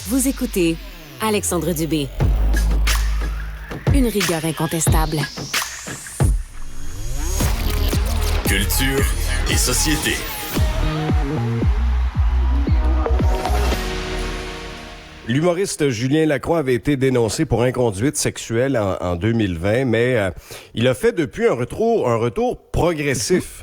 Vous écoutez Alexandre Dubé. Une rigueur incontestable. Culture et société. L'humoriste Julien Lacroix avait été dénoncé pour inconduite sexuelle en 2020, mais il a fait depuis un retour progressif.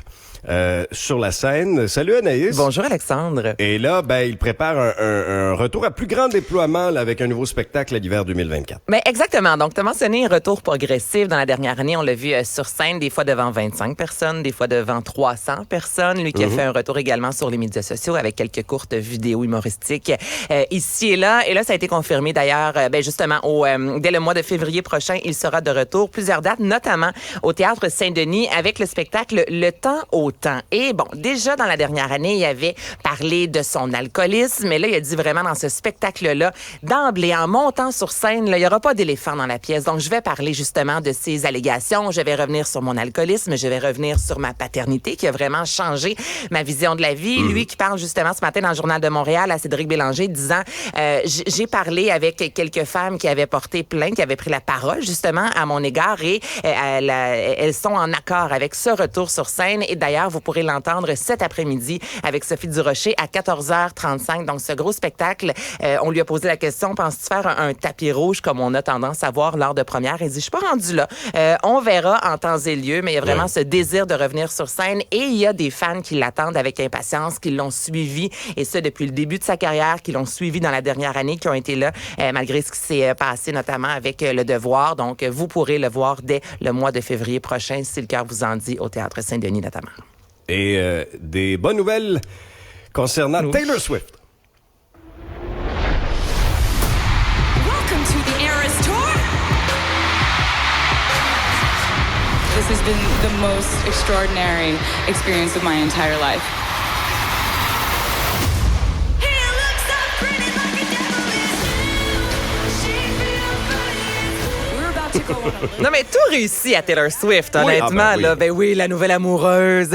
Sur la scène. Salut Anaïs. Bonjour Alexandre. Et là, il prépare un retour à plus grand déploiement là, avec un nouveau spectacle à l'hiver 2024. Mais exactement. Donc, tu as mentionné un retour progressif dans la dernière année. On l'a vu sur scène, des fois devant 25 personnes, des fois devant 300 personnes. Lui qui a fait un retour également sur les médias sociaux avec quelques courtes vidéos humoristiques ici et là. Et là, ça a été confirmé d'ailleurs, justement, dès le mois de février prochain, il sera de retour. Plusieurs dates, notamment au Théâtre Saint-Denis avec le spectacle Le temps au temps. Et bon, déjà dans la dernière année, il avait parlé de son alcoolisme, mais là, il a dit vraiment dans ce spectacle-là, d'emblée, en montant sur scène, là, il n'y aura pas d'éléphant dans la pièce. Donc, je vais parler justement de ces allégations. Je vais revenir sur mon alcoolisme. Je vais revenir sur ma paternité qui a vraiment changé ma vision de la vie. Lui qui parle justement ce matin dans le Journal de Montréal à Cédric Bélanger, disant j'ai parlé avec quelques femmes qui avaient porté plainte, qui avaient pris la parole justement à mon égard et elles sont en accord avec ce retour sur scène. Et d'ailleurs, vous pourrez l'entendre cet après-midi avec Sophie Durocher à 14h35. Donc, ce gros spectacle, on lui a posé la question, penses-tu faire un tapis rouge comme on a tendance à voir lors de première? Il dit, je suis pas rendu là. On verra en temps et lieu, mais il y a vraiment ce désir de revenir sur scène et il y a des fans qui l'attendent avec impatience, qui l'ont suivi et ça depuis le début de sa carrière, qui l'ont suivi dans la dernière année, qui ont été là malgré ce qui s'est passé notamment avec Le Devoir. Donc, vous pourrez le voir dès le mois de février prochain, si le cœur vous en dit, au Théâtre Saint-Denis notamment. Et des bonnes nouvelles concernant Taylor Swift. Welcome to the Eras Tour. This has been the most extraordinary experience of my entire life. Non, mais tout réussit à Taylor Swift, honnêtement. Oui. Là, oui, la nouvelle amoureuse.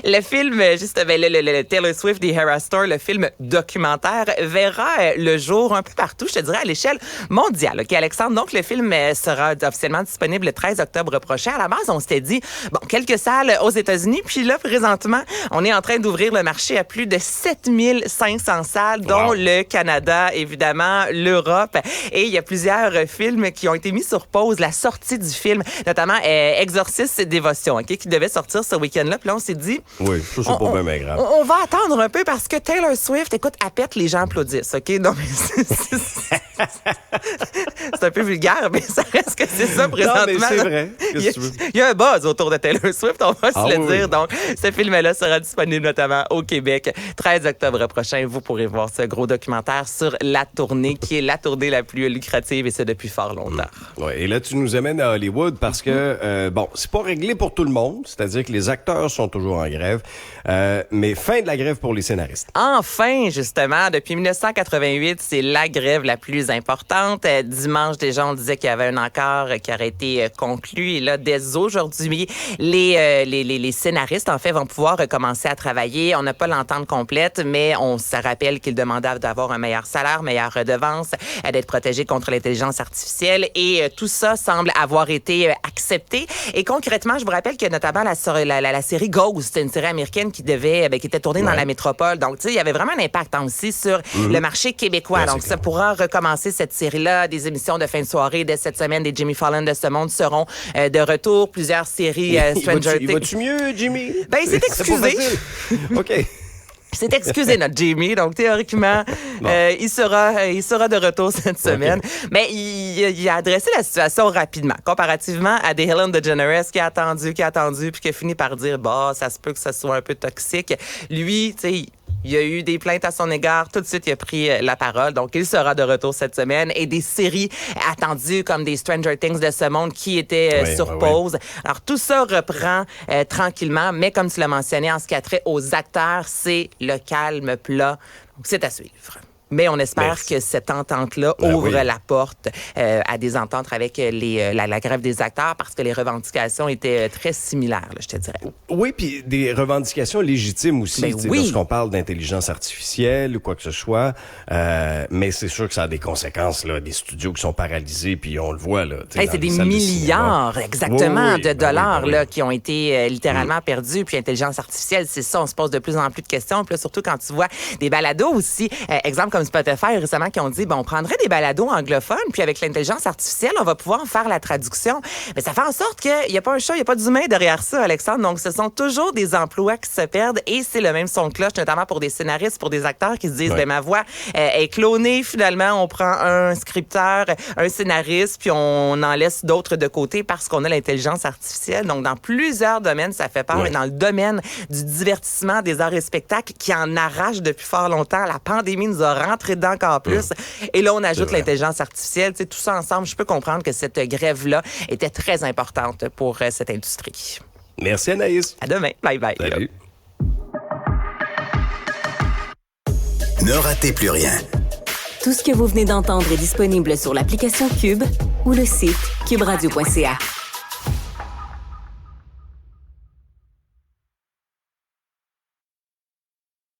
Le film, le Taylor Swift The Eras Tour, le film documentaire, verra le jour un peu partout, je te dirais, à l'échelle mondiale. OK, Alexandre? Donc, le film sera officiellement disponible le 13 octobre prochain. À la base, on s'était dit, quelques salles aux États-Unis. Puis là, présentement, on est en train d'ouvrir le marché à plus de 7500 salles, dont le Canada, évidemment, l'Europe. Et il y a plusieurs films qui ont été mis sur pause, la sortie du film, notamment Exorciste et Dévotion, OK, qui devait sortir ce week-end-là. Puis là, on s'est dit... Oui, ça, c'est pas bien grave. On va attendre un peu parce que Taylor Swift, écoute, elle pète, les gens applaudissent, OK? Non, mais c'est un peu vulgaire, mais ça reste que c'est ça présentement. Non, mais c'est vrai. Il y a un buzz autour de Taylor Swift, on va se le dire. Donc, ce film-là sera disponible notamment au Québec. 13 octobre prochain, vous pourrez voir ce gros documentaire sur la tournée, qui est la tournée la plus lucrative, et ça depuis fort longtemps. Ouais, et là, tu nous amènes à Hollywood parce que, c'est pas réglé pour tout le monde, c'est-à-dire que les acteurs sont toujours en grève, mais fin de la grève pour les scénaristes. Enfin, justement, depuis 1988, c'est la grève la plus importante. Dimanche, déjà, on disait qu'il y avait un accord qui aurait été conclu. Et là, dès aujourd'hui, les scénaristes, en fait, vont pouvoir recommencer à travailler. On n'a pas l'entente complète, mais on se rappelle qu'ils demandaient d'avoir un meilleur salaire, meilleure redevance, d'être protégés contre l'intelligence artificielle. Et tout ça semble avoir été accepté. Et concrètement, je vous rappelle que notamment la série Ghost, une série américaine qui était tournée dans la métropole. Donc, tu sais, il y avait vraiment un impact aussi sur le marché québécois. Ouais, donc, ça pourra recommencer cette série-là. Des émissions de fin de soirée dès cette semaine, des Jimmy Fallon de ce monde seront de retour. Plusieurs séries Stranger Things. Va-tu mieux, Jimmy? Il s'est excusé. OK. Il s'est excusé, notre Jimmy. Donc, théoriquement, il sera de retour cette semaine. Okay. Mais il a adressé la situation rapidement, comparativement à des Ellen DeGeneres qui a attendu, puis qui a fini par dire, ça se peut que ça soit un peu toxique. Lui, tu sais, il y a eu des plaintes à son égard. Tout de suite, il a pris la parole. Donc, il sera de retour cette semaine. Et des séries attendues comme des Stranger Things de ce monde qui étaient sur pause. Alors, tout ça reprend tranquillement. Mais comme tu l'as mentionné, en ce qui a trait aux acteurs, c'est le calme plat. Donc, c'est à suivre. Mais on espère Merci. que cette entente-là Ben ouvre oui. la porte à des ententes avec la grève des acteurs parce que les revendications étaient très similaires, là, je te dirais. Oui, puis des revendications légitimes aussi, Ben tu sais, oui. lorsqu'on parle d'intelligence artificielle ou quoi que ce soit. Mais c'est sûr que ça a des conséquences, là, des studios qui sont paralysés, puis on le voit, là. tu sais, Hey, dans c'est les des salles de cinéma. milliards, exactement, Oui, oui, de ben dollars oui, ben là, oui. qui ont été littéralement perdus. Puis intelligence artificielle, c'est ça, on se pose de plus en plus de questions. Puis là, surtout quand tu vois des balados aussi, exemple comme Spotify récemment qui ont dit, bon, on prendrait des balados anglophones, puis avec l'intelligence artificielle, on va pouvoir faire la traduction. Mais ça fait en sorte qu'il n'y a pas un chat, il n'y a pas d'humain derrière ça, Alexandre. Donc, ce sont toujours des emplois qui se perdent et c'est le même son de cloche, notamment pour des scénaristes, pour des acteurs qui se disent, Ouais. ben ma voix est clonée. Finalement, on prend un scripteur, un scénariste, puis on en laisse d'autres de côté parce qu'on a l'intelligence artificielle. Donc, dans plusieurs domaines, ça fait peur. Ouais. Mais dans le domaine du divertissement, des arts et spectacles, qui en arrache depuis fort longtemps, la pandémie nous a rentré dedans encore plus. Et là, on ajoute vrai. l'intelligence artificielle. Tu sais, tout ça ensemble, je peux comprendre que cette grève-là était très importante pour cette industrie. Merci, Anaïs. À demain. Bye bye. Salut. Ne ratez plus rien. Tout ce que vous venez d'entendre est disponible sur l'application Cube ou le site cuberadio.ca.